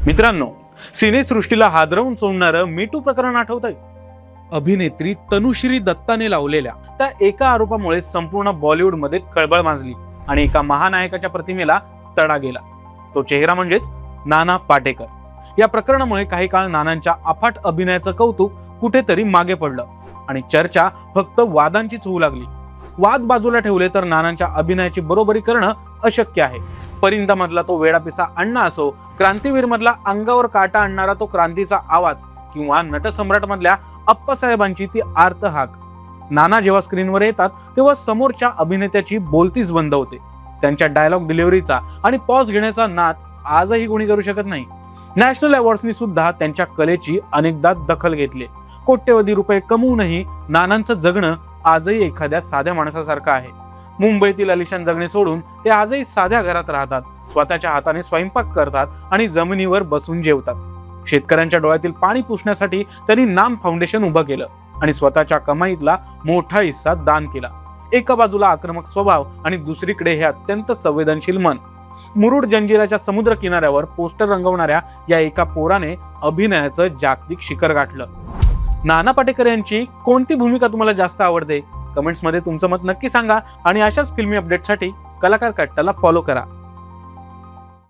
मित्रांनो, सिनेसृष्टीला हादरवून सोडणारं मीटू प्रकरण आठवतंय? अभिनेत्री तनुश्री दत्ताने लावलेल्या त्या एका आरोपामुळे संपूर्ण बॉलिवूडमध्ये खळबळ माजली आणि एका महानायकाच्या प्रतिमेला तडा गेला. तो चेहरा म्हणजेच नाना पाटेकर. या प्रकरणामुळे काही काळ नानांच्या अफाट अभिनयाचं कौतुक कुठेतरी मागे पडलं आणि चर्चा फक्त वादांचीच होऊ लागली. वाद बाजूला ठेवले तर नानांच्या अभिनयाची बरोबरी करणं अशक्य आहे. परिंदा मधला तो वेडापिसा अण्णा असो, क्रांतीवीर मधला अंगावर काटा आणणारा तो क्रांतीचा आवाज, किंवा नटसम्राट मधल्या अप्पासाहेबांची ती आर्त हाक, नाना जेव्हा स्क्रीनवर येतात तेव्हा समोरच्या अभिनेत्याची बोलतीच बंद होते. त्यांच्या डायलॉग डिलिव्हरीचा आणि पॉज घेण्याचा नाद आजही कोणी करू शकत नाही. नॅशनल अवॉर्ड्सनी सुद्धा त्यांच्या कलेची अनेकदा दखल घेतली. कोट्यवधी रुपये कमवूनही नानांचं जगणं आजही एखाद्या साध्या माणसासारखं आहे. मुंबईतील आलिशान जगणे सोडून ते आजही साध्या घरात राहतात, स्वतःच्या हाताने स्वयंपाक करतात आणि जमिनीवर बसून जेवतात. शेतकऱ्यांच्या डोळ्यातील पाणी पुसण्यासाठी त्यांनी नाम फाउंडेशन उभं केलं आणि स्वतःच्या कमाईतला मोठा हिस्सा दान केला. एका बाजूला आक्रमक स्वभाव आणि दुसरीकडे हे अत्यंत संवेदनशील मन. मुरुड जंजिराच्या समुद्र किनाऱ्यावर पोस्टर रंगवणाऱ्या या एका पोराने अभिनयाचं जागतिक शिखर गाठलं. नाना पाटेकर यांची कोणती भूमिका तुम्हाला जास्त आवडते? कमेंट्समध्ये तुमचं मत नक्की सांगा आणि अशाच फिल्मी अपडेटसाठी कलाकार कट्टाला फॉलो करा.